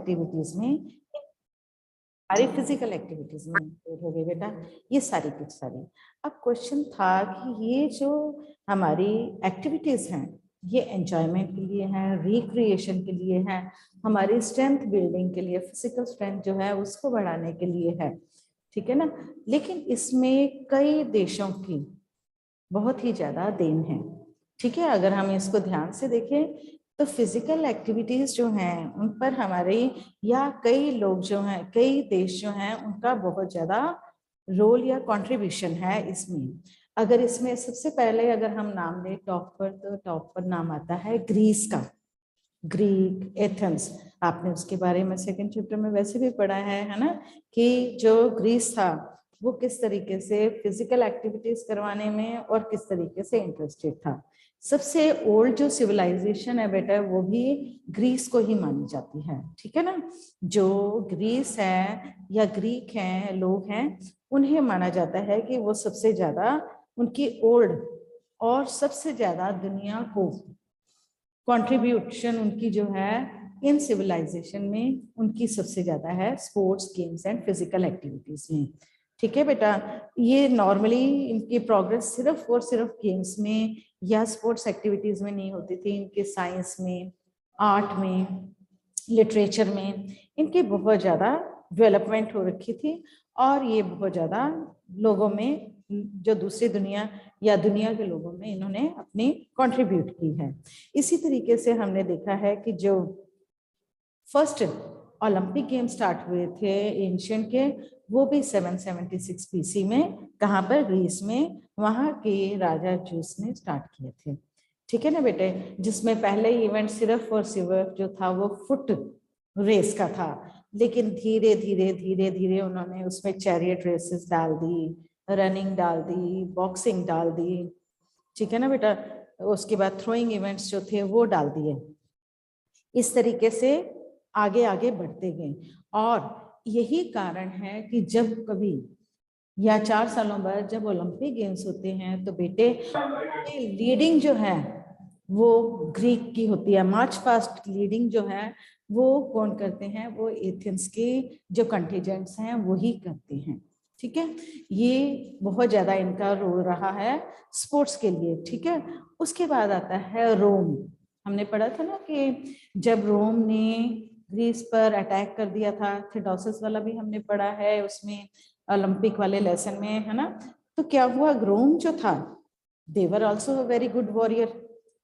Activities में, सारी physical activities में इंक्लूड हो गई बेटा, ये सारी की सारी। अब क्वेश्चन था कि ये जो हमारी एक्टिविटीज हैं ये एंजॉयमेंट के लिए हैं, रिक्रिएशन के लिए हैं, हमारी स्ट्रेंथ बिल्डिंग के लिए, फिजिकल स्ट्रेंथ जो है उसको बढ़ाने के लिए है, ठीक है ना। लेकिन इसमें कई देशों की बहुत ही ज्यादा देन है, ठीक है। अगर हम इसको ध्यान से देखें तो फिजिकल एक्टिविटीज जो हैं उन पर हमारे या कई लोग जो हैं, कई देश जो हैं, उनका बहुत ज्यादा रोल या कंट्रीब्यूशन है इसमें। अगर इसमें सबसे पहले अगर हम नाम लें टॉप पर, तो टॉप पर नाम आता है ग्रीस का, ग्रीक एथेंस। आपने उसके बारे में सेकंड चैप्टर में वैसे भी पढ़ा है ना, कि जो ग्रीस था वो किस तरीके से फिजिकल एक्टिविटीज करवाने में और किस तरीके से इंटरेस्टेड था। सबसे ओल्ड जो सिविलाइजेशन है बेटा वो भी ग्रीस को ही मानी जाती है, ठीक है ना। जो ग्रीस है या ग्रीक हैं लोग हैं, उन्हें माना जाता है कि वो सबसे ज्यादा उनकी ओल्ड और सबसे ज्यादा दुनिया को कंट्रीब्यूशन उनकी जो है इन सिविलाइजेशन में उनकी सबसे ज्यादा है sports, games and physical activities में, ठीक है बेटा। ये नॉर्मली इनकी प्रोग्रेस सिर्फ और सिर्फ गेम्स में या स्पोर्ट्स एक्टिविटीज में नहीं होती थी, इनके साइंस में, आर्ट में, लिटरेचर में इनकी बहुत ज्यादा डेवलपमेंट हो रखी थी। और ये बहुत ज्यादा लोगों में, जो दूसरी दुनिया या दुनिया के लोगों में इन्होंने अपनी कंट्रीब्यूट की है। इसी तरीके से हमने देखा है कि जो फर्स्ट ओलंपिक गेम स्टार्ट हुए थे एंशियंट के, वो भी 776 बीसी में, कहाँ पर, ग्रीस में, वहां के राजा जूस ने स्टार्ट किए थे, ठीक है ना बेटे। जिसमें पहले इवेंट सिर्फ और सिर्फ जो था वो फुट रेस का था, लेकिन धीरे धीरे धीरे धीरे उन्होंने उसमें चैरियट रेसेस डाल दी, रनिंग डाल दी, बॉक्सिंग डाल दी, ठीक है ना बेटा। उसके बाद थ्रोइंग इवेंट्स जो थे वो डाल दिए। इस तरीके से आगे आगे बढ़ते गए। और यही कारण है कि जब कभी या 4 सालों बाद जब ओलंपिक गेम्स होते हैं तो बेटे लीडिंग जो है वो ग्रीक की होती है, मार्च पास्ट लीडिंग जो है वो कौन करते हैं, वो एथेंस के जो कंटिजेंट्स हैं वही करते हैं, ठीक है। ये बहुत ज्यादा इनका रोल रहा है स्पोर्ट्स के लिए, ठीक है। उसके बाद आता है रोम। हमने पढ़ा था ना कि जब रोम ने ग्रीस पर अटैक कर दिया था, थियोडोसिस वाला भी हमने पढ़ा है उसमें ओलंपिक वाले लेसन में, है ना। तो क्या हुआ, रोम जो था they were also a very good warrior,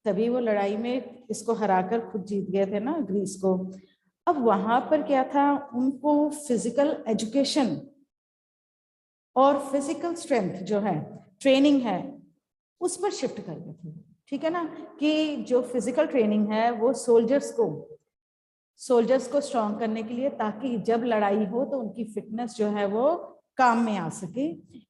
तभी वो लड़ाई में इसको हराकर खुद जीत गए थे ना ग्रीस को। अब वहां पर क्या था, उनको फिजिकल एजुकेशन और फिजिकल स्ट्रेंथ जो है, ट्रेनिंग है, उस पर शिफ्ट कर गए थे, ठीक है ना। कि जो फिजिकल ट्रेनिंग है वो सोल्जर्स को स्ट्रॉन्ग करने के लिए, ताकि जब लड़ाई हो तो उनकी फिटनेस जो है वो काम में आ सके,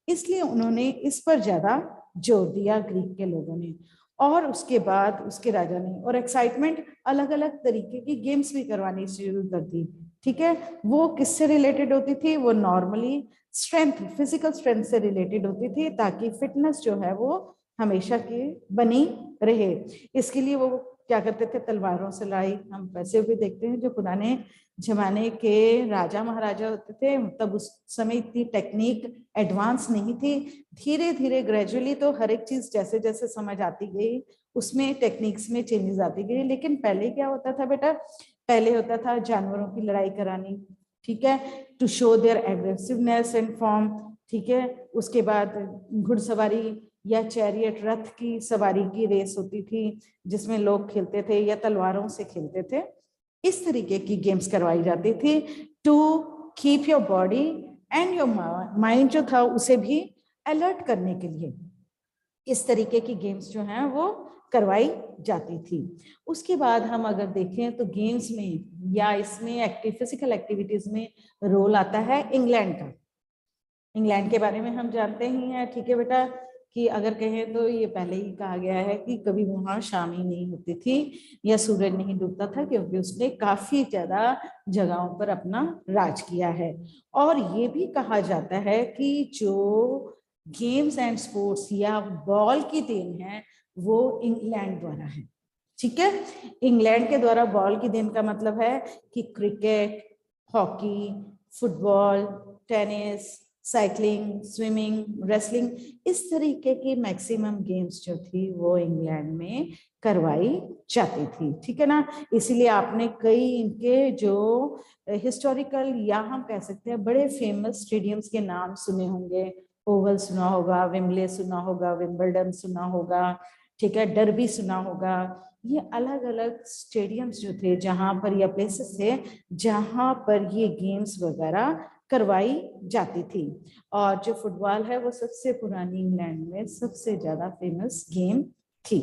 इसलिए उन्होंने इस पर ज्यादा जोर दिया ग्रीक के लोगों ने। और उसके बाद उसके राजा ने, और एक्साइटमेंट, अलग अलग तरीके की गेम्स भी करवानी शुरू कर दी, ठीक है। वो किससे रिलेटेड होती थी, वो नॉर्मली स्ट्रेंथ, फिजिकल स्ट्रेंथ से रिलेटेड होती थी, ताकि फिटनेस जो है वो हमेशा की बनी रहे। इसके लिए वो क्या करते थे, तलवारों से लड़ाई। हम वैसे भी देखते हैं जो पुराने जमाने के राजा महाराजा होते थे, तब उस समय इतनी टेक्निक एडवांस नहीं थी। धीरे धीरे ग्रेजुअली तो हर एक चीज जैसे जैसे समझ आती गई उसमें टेक्निक्स में चेंजेस आती गई। लेकिन पहले क्या होता था बेटा, पहले होता था जानवरों की लड़ाई करानी, ठीक है, to show their aggressiveness and form, ठीक है। उसके बाद घुड़सवारी या चैरियट, रथ की सवारी की रेस होती थी जिसमें लोग खेलते थे या तलवारों से खेलते थे। इस तरीके की गेम्स करवाई जाती थी to keep your body and your mind जो था उसे भी अलर्ट करने के लिए इस तरीके की गेम्स जो हैं वो करवाई जाती थी। उसके बाद हम अगर देखें तो गेम्स में या इसमें एक्टिव फिजिकल एक्टिविटीज में रोल आता है इंग्लैंड का। इंग्लैंड के बारे में हम जानते ही हैं, ठीक है बेटा, कि अगर कहें तो ये पहले ही कहा गया है कि कभी वहां शाम ही नहीं होती थी या सूरज नहीं डूबता था, क्योंकि उसने काफी ज्यादा जगहों पर अपना राज किया है। और ये भी कहा जाता है कि जो गेम्स एंड स्पोर्ट्स या बॉल की देन है वो इंग्लैंड द्वारा है, ठीक है। इंग्लैंड के द्वारा बॉल की देन का मतलब है कि cricket, hockey, football, tennis, cycling, swimming, wrestling, इस तरीके की मैक्सिमम गेम्स जो थी वो इंग्लैंड में करवाई जाती थी। ठीक है ना। इसीलिए आपने कई इनके जो हिस्टोरिकल या हम कह सकते हैं बड़े फेमस स्टेडियम्स के नाम सुने होंगे। ओवल सुना होगा, विम्बले सुना होगा, विंबलडन सुना होगा, ठीक है, डर्बी सुना होगा। ये अलग अलग स्टेडियम्स जो थे जहां पर या प्लेसेस थे जहां पर ये गेम्स वगैरह करवाई जाती थी। और जो फुटबॉल है वो सबसे पुरानी इंग्लैंड में सबसे ज्यादा फेमस गेम थी।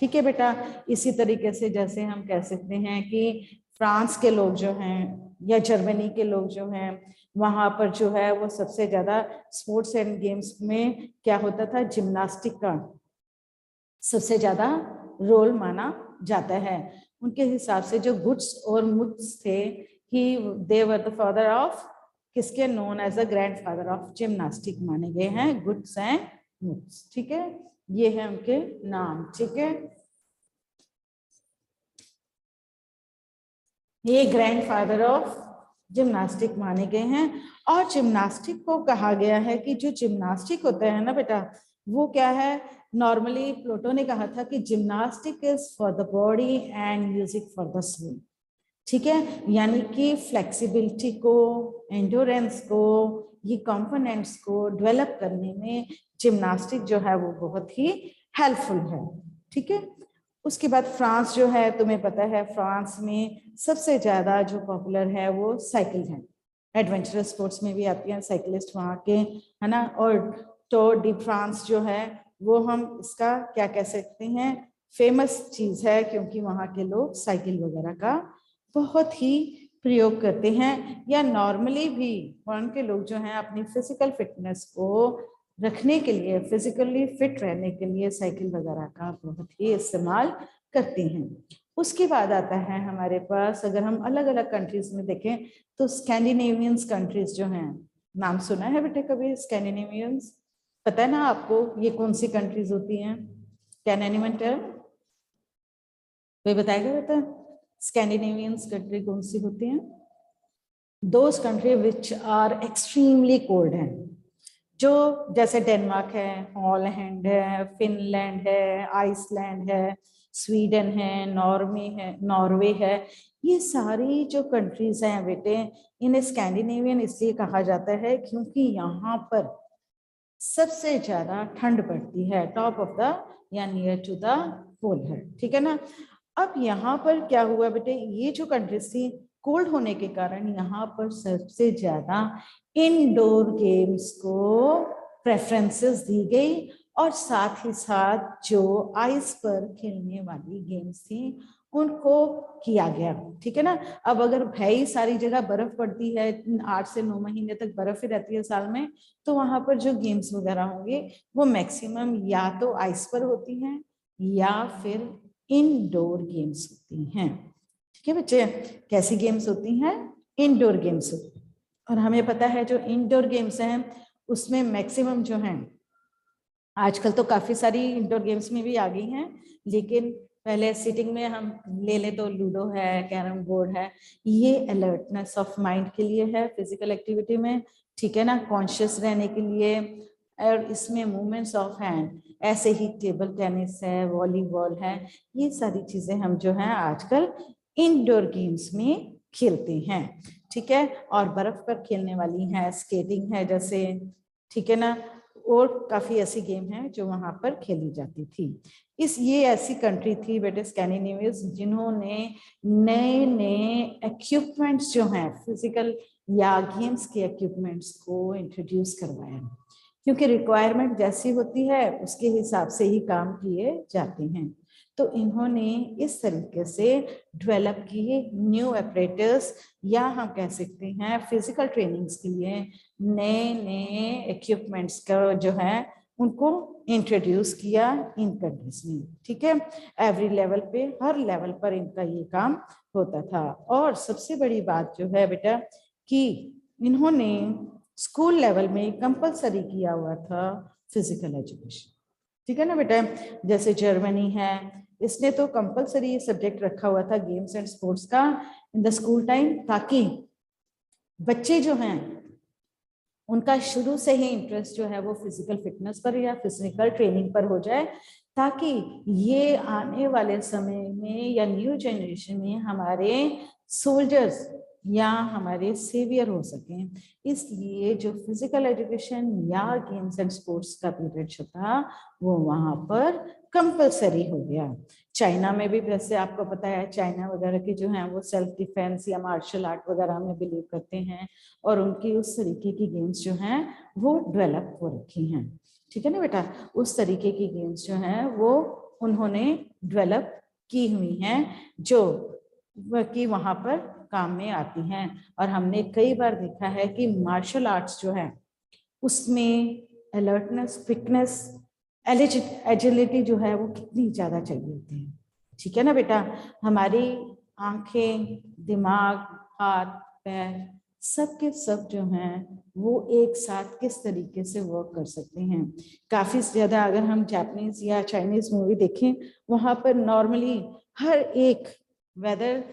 ठीक है बेटा। इसी तरीके से जैसे हम कह सकते हैं कि फ्रांस के लोग जो हैं या जर्मनी के लोग जो हैं वहां पर जो है वो सबसे ज्यादा स्पोर्ट्स एंड गेम्स में क्या होता था, जिम्नास्टिक का सबसे ज्यादा रोल माना जाता है। उनके हिसाब से जो गुड्स और मुड्स थे ही they were the father of किसके, known as a grandfather of gymnastic माने गए हैं गुड्स एंड मुड्स। ठीक है, ये है उनके नाम। ठीक है, ये ग्रैंडफादर ऑफ जिम्नास्टिक माने गए हैं। और जिम्नास्टिक को कहा गया है कि जो जिम्नास्टिक होता है ना बेटा वो क्या है, नॉर्मली प्लेटो ने कहा था कि gymnastic is for the body and music for the soul. ठीक है, यानी कि फ्लेक्सिबिलिटी को, एंड्योरेंस को, ये कंपोनेंट्स को डेवलप करने में जिम्नास्टिक जो है वो बहुत ही हेल्पफुल है। ठीक है। उसके बाद फ्रांस जो है, तुम्हें पता है फ्रांस में सबसे ज्यादा जो पॉपुलर है वो साइकिल है। एडवेंचरस स्पोर्ट्स में भी आती हैं साइकिलिस्ट वहाँ के, है ना। और टूर डी फ्रांस जो है वो हम इसका क्या कह सकते हैं, फेमस चीज है, क्योंकि वहाँ के लोग साइकिल वगैरह का बहुत ही प्रयोग करते हैं। या नॉर्मली भी वहाँ के लोग जो हैं अपनी फिजिकल फिटनेस को रखने के लिए, फिजिकली फिट रहने के लिए साइकिल वगैरह का बहुत ही इस्तेमाल करते हैं। उसके बाद आता है हमारे पास, अगर हम अलग अलग कंट्रीज में देखें तो स्कैंडिनेवियंस कंट्रीज जो हैं, नाम सुना है बेटे कभी स्कैंडिनेवियंस? पता है ना आपको ये कौन सी कंट्रीज होती हैं? स्कैंडिनेवियन टर्म कोई बताएगा बेटा, स्कैंडिनेवियंस कंट्री कौन सी होती हैं? Those country which are extremely cold हैं, जो जैसे डेनमार्क है, हॉलैंड है, फिनलैंड है, आइसलैंड है, स्वीडन है, नॉर्वे है। ये सारी जो कंट्रीज हैं बेटे, इन्हें स्कैंडिनेवियन इसलिए कहा जाता है क्योंकि यहाँ पर सबसे ज्यादा ठंड पड़ती है, टॉप ऑफ द या नियर टू द पोल है। ठीक है ना। अब यहाँ पर क्या हुआ बेटे, ये जो कंट्रीज थी कोल्ड होने के कारण यहाँ पर सबसे ज्यादा इनडोर गेम्स को प्रेफरेंसेस दी गई, और साथ ही साथ जो आइस पर खेलने वाली गेम्स थी उनको किया गया। ठीक है ना। अब अगर भाई सारी जगह बर्फ पड़ती है, 8 से 9 महीने तक बर्फ ही रहती है साल में, तो वहां पर जो गेम्स वगैरह होंगे वो मैक्सिमम या तो आइस पर होती हैं या फिर इनडोर गेम्स होती हैं। ठीक है बच्चे, कैसी गेम्स होती हैं? इनडोर गेम्स होती हैं। और हमें पता है जो इंडोर गेम्स हैं उसमें मैक्सिमम जो हैं, आजकल तो काफी सारी इंडोर गेम्स में भी आ गई हैं, लेकिन पहले सिटिंग में हम ले ले तो लूडो है, कैरम बोर्ड है, ये अलर्टनेस ऑफ माइंड के लिए है, फिजिकल एक्टिविटी में। ठीक है ना, कॉन्शियस रहने के लिए। और इसमें मूवमेंट्स ऑफ हैंड, ऐसे ही टेबल टेनिस है, वॉलीबॉल है, ये सारी चीजें हम जो है आजकल इंडोर गेम्स में खेलते हैं। ठीक है। और बर्फ पर खेलने वाली है, स्केटिंग है जैसे, ठीक है ना, और काफी ऐसी गेम है जो वहां पर खेली जाती थी। ये ऐसी कंट्री थी बेटे स्कैंडिनेवियंस जिन्होंने नए नए इक्विपमेंट्स जो हैं फिजिकल या गेम्स के इक्विपमेंट्स को इंट्रोड्यूस करवाया, क्योंकि रिक्वायरमेंट जैसी होती है उसके हिसाब से ही काम किए जाते हैं। तो इन्होंने इस तरीके से डेवलप किए न्यू ऑपरेटर्स, या हम कह सकते हैं फिजिकल ट्रेनिंग्स के लिए नए नए इक्विपमेंट्स का जो है उनको इंट्रोड्यूस किया इन कंट्रीज में। ठीक है, एवरी लेवल पे, हर लेवल पर इनका ये काम होता था। और सबसे बड़ी बात जो है बेटा कि इन्होंने स्कूल लेवल में कंपलसरी किया हुआ था फिजिकल एजुकेशन। ठीक है ना बेटा, जैसे जर्मनी है, इसने तो कंपलसरी ये सब्जेक्ट रखा हुआ था गेम्स एंड स्पोर्ट्स का इन द स्कूल टाइम, ताकि बच्चे जो हैं उनका शुरू से ही इंटरेस्ट जो है वो फिजिकल फिटनेस पर या फिजिकल ट्रेनिंग पर हो जाए, ताकि ये आने वाले समय में या न्यू जनरेशन में हमारे सोल्जर्स या हमारे सेवियर हो सकें। इसलिए जो फिजिकल एजुकेशन या गेम्स एंड स्पोर्ट्स का पीरियड जो था वो वहां पर कंपलसरी हो गया। चाइना में भी, वैसे आपको पता है, चाइना वगैरह के जो हैं वो सेल्फ डिफेंस या मार्शल आर्ट वगैरह में बिलीव करते हैं, और उनकी उस तरीके की गेम्स जो हैं वो डेवलप हो रखी हैं। ठीक है ना बेटा, उस तरीके की गेम्स जो हैं वो उन्होंने डेवलप की हुई हैं, जो कि वहां पर काम में आती हैं। और हमने कई बार देखा है कि मार्शल आर्ट्स जो है उसमें अलर्टनेस, क्विकनेस, एजिलिटी जो है वो कितनी ज्यादा चाहिए होती है। ठीक है ना बेटा, हमारी आंखें, दिमाग, हाथ, पैर, सब के सब जो हैं वो एक साथ किस तरीके से वर्क कर सकते हैं। काफी ज्यादा अगर हम जापानीज या चाइनीज मूवी देखें, वहां पर नॉर्मली हर एक, वेदर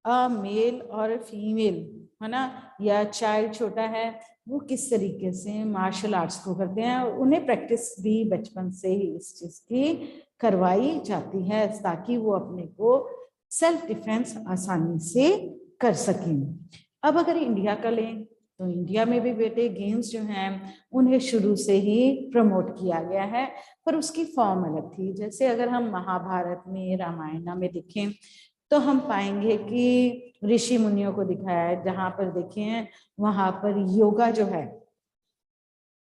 अ मेल और फीमेल है ना, या चाइल्ड छोटा है, वो किस तरीके से मार्शल आर्ट्स को करते हैं, और उन्हें प्रैक्टिस भी बचपन से ही इस चीज की करवाई जाती है, ताकि वो अपने को सेल्फ डिफेंस आसानी से कर सकें। अब अगर इंडिया का लें, तो इंडिया में भी बेटे गेम्स जो हैं उन्हें शुरू से ही प्रमोट किया गया है, पर उसकी फॉर्म अलग थी। जैसे अगर हम महाभारत में, रामायण में देखें, तो हम पाएंगे कि ऋषि मुनियों को दिखाया है, जहां पर देखें वहां पर योगा जो है,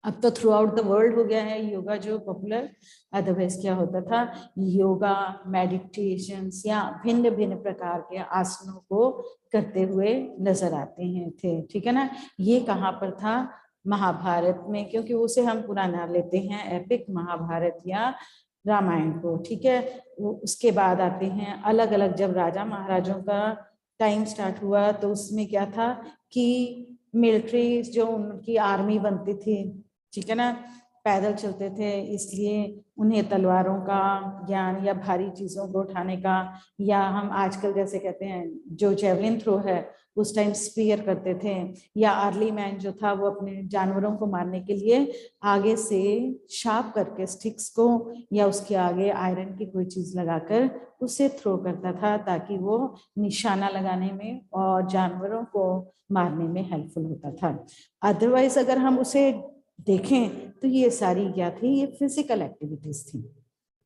अब तो थ्रू आउट द वर्ल्ड हो गया है योगा जो पॉपुलर, अदरवाइज क्या होता था, योगा, मेडिटेशन या भिन्न भिन्न प्रकार के आसनों को करते हुए नजर आते हैं थे। ठीक है ना, ये कहाँ पर था, महाभारत में, क्योंकि उसे हम पुराना लेते हैं एपिक महाभारत या रामायण को। ठीक है, वो उसके बाद आते हैं अलग अलग, जब राजा महाराजों का टाइम स्टार्ट हुआ तो उसमें क्या था कि मिलिट्री जो उनकी आर्मी बनती थी, ठीक है ना, पैदल चलते थे, इसलिए उन्हें तलवारों का ज्ञान या भारी चीजों को उठाने का, या हम आजकल जैसे कहते हैं जो जेवलिन थ्रो है, उस टाइम स्पीयर करते थे, या अर्ली मैन जो था वो अपने जानवरों को मारने के लिए आगे से शार्प करके स्टिक्स को या उसके आगे आयरन की कोई चीज लगाकर उसे थ्रो करता था, ताकि वो निशाना लगाने में और जानवरों को मारने में हेल्पफुल होता था। अदरवाइज अगर हम उसे देखें तो ये सारी क्या थी, ये फिजिकल एक्टिविटीज थी।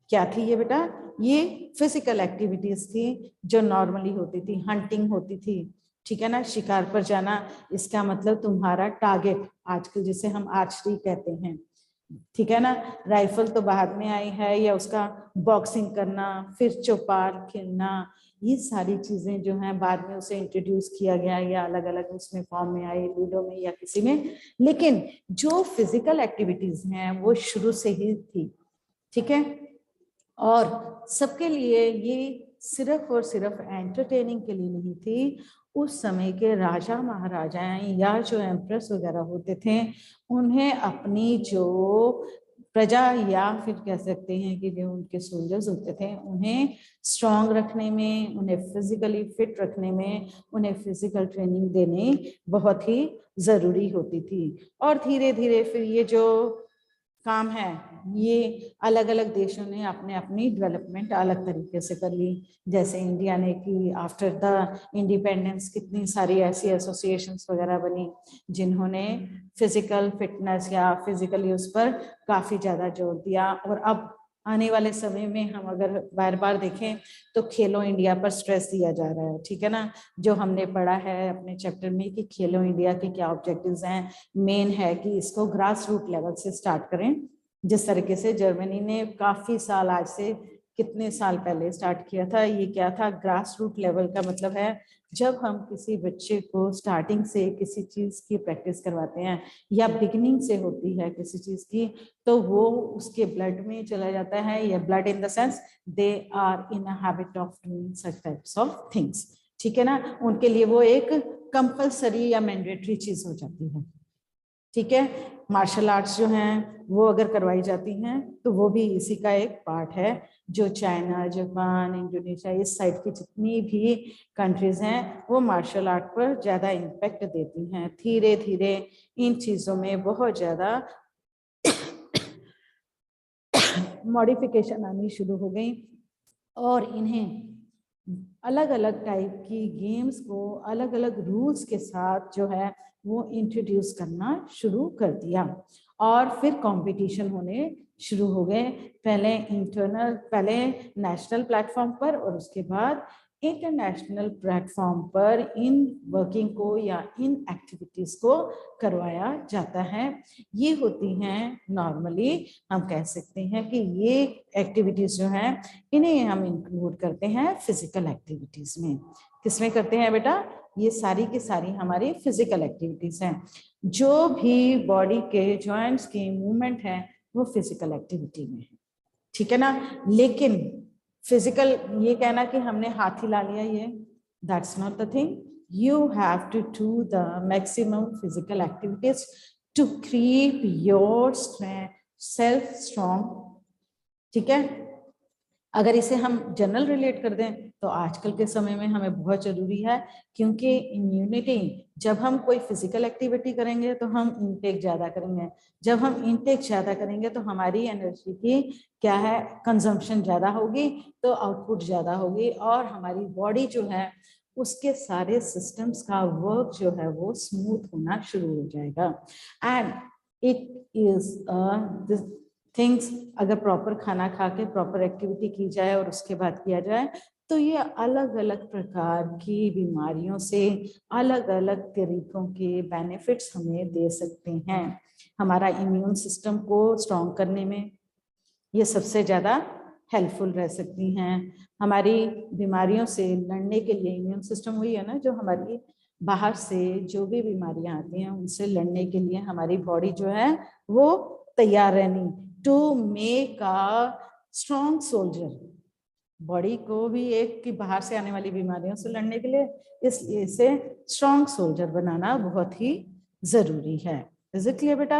क्या थी ये बेटा, ये फिजिकल एक्टिविटीज थी जो नॉर्मली होती थी। हंटिंग होती थी, ठीक है ना, शिकार पर जाना, इसका मतलब तुम्हारा टारगेट, आजकल जिसे हम आर्चरी कहते हैं, ठीक है ना, राइफल तो बाद में आई है, या उसका बॉक्सिंग करना, फिर चौपाल खेलना, ये सारी चीजें जो हैं बाद में उसे इंट्रोड्यूस किया गया या अलग अलग उसमें फॉर्म में आई, लूडो में या किसी में, लेकिन जो फिजिकल एक्टिविटीज हैं वो शुरू से ही थी। ठीक है, और सबके लिए ये सिर्फ और सिर्फ एंटरटेनिंग के लिए नहीं थी। उस समय के राजा महाराजाएं या जो एम्प्रेस वगैरह होते थे, उन्हें अपनी जो प्रजा या फिर कह सकते हैं कि जो उनके सोल्जर्स होते थे, उन्हें स्ट्रांग रखने में, उन्हें फिजिकली फिट रखने में, उन्हें फिजिकल ट्रेनिंग देने बहुत ही जरूरी होती थी। और धीरे धीरे फिर ये जो काम है, ये अलग अलग देशों ने अपने अपनी डेवलपमेंट अलग तरीके से कर ली। जैसे इंडिया ने कि आफ्टर द इंडिपेंडेंस कितनी सारी ऐसी एसोसिएशंस वगैरह बनी जिन्होंने फिजिकल फिटनेस या फिजिकली उस पर काफी ज्यादा जोर दिया। और अब आने वाले समय में हम अगर बार बार देखें तो खेलो इंडिया पर स्ट्रेस दिया जा रहा है। ठीक है ना, जो हमने पढ़ा है अपने चैप्टर में कि खेलो इंडिया के क्या ऑब्जेक्टिव्स हैं, मेन है कि इसको ग्रास रूट लेवल से स्टार्ट करें। जिस तरीके से जर्मनी ने काफी साल, आज से कितने साल पहले स्टार्ट किया था, ये क्या था, ग्रास रूट लेवल का मतलब है जब हम किसी बच्चे को स्टार्टिंग से किसी चीज की प्रैक्टिस करवाते हैं या बिगिनिंग से होती है किसी चीज की, तो वो उसके ब्लड में चला जाता है, या blood in the sense they are in a habit of doing such types of things. ठीक है ना, उनके लिए वो एक कंपल्सरी या मैंडेटरी चीज हो जाती है। ठीक है, मार्शल आर्ट्स जो हैं वो अगर करवाई जाती हैं तो वो भी इसी का एक पार्ट है। जो चाइना, जापान, इंडोनेशिया, इस साइड की जितनी भी कंट्रीज हैं वो मार्शल आर्ट पर ज़्यादा इम्पेक्ट देती हैं। धीरे धीरे इन चीज़ों में बहुत ज़्यादा मॉडिफिकेशन आनी शुरू हो गई और इन्हें अलग अलग टाइप की गेम्स को अलग अलग रूल्स के साथ जो है वो इंट्रोड्यूस करना शुरू कर दिया और फिर कंपटीशन होने शुरू हो गए। पहले नेशनल प्लेटफॉर्म पर और उसके बाद इंटरनेशनल प्लेटफॉर्म पर इन वर्किंग को या इन एक्टिविटीज को करवाया जाता है। ये होती हैं नॉर्मली, हम कह सकते हैं कि ये एक्टिविटीज जो हैं इन्हें हम इंक्लूड करते हैं फिजिकल एक्टिविटीज में। किसमें करते हैं बेटा? ये सारी की सारी हमारी फिजिकल एक्टिविटीज हैं। जो भी बॉडी के जॉइंट्स के मूवमेंट है वो फिजिकल एक्टिविटी में है, ठीक है ना। लेकिन फिजिकल ये कहना कि हमने हाथ हिला लिया, ये that's not the thing. You have to do the maximum physical activities to keep yourself strong, ठीक है। अगर इसे हम जनरल रिलेट कर दें तो आजकल के समय में हमें बहुत जरूरी है, क्योंकि इम्यूनिटी, जब हम कोई फिजिकल एक्टिविटी करेंगे तो हम इनटेक ज्यादा करेंगे, जब हम इनटेक ज्यादा करेंगे तो हमारी एनर्जी की क्या है, कंजम्पशन ज्यादा होगी, तो आउटपुट ज्यादा होगी और हमारी बॉडी जो है उसके सारे सिस्टम्स का वर्क जो है वो स्मूथ होना शुरू हो जाएगा। एंड इट इज थिंग्स, अगर प्रॉपर खाना खा के प्रॉपर एक्टिविटी की जाए और उसके बाद किया जाए तो ये अलग अलग प्रकार की बीमारियों से अलग अलग तरीकों के बेनिफिट्स हमें दे सकते हैं। हमारा इम्यून सिस्टम को स्ट्रॉन्ग करने में ये सबसे ज़्यादा हेल्पफुल रह सकती हैं। हमारी बीमारियों से लड़ने के लिए इम्यून सिस्टम वही है ना जो हमारी बाहर से जो भी बीमारियां आती हैं उनसे लड़ने के लिए हमारी बॉडी जो है वो तैयार रहनी, to make a strong soldier. Body को भी एक कि बाहर से आने वाली बीमारियों से लड़ने के लिए, इसलिए इसे स्ट्रॉन्ग सोल्जर बनाना बहुत ही जरूरी है। इज इट क्लियर बेटा?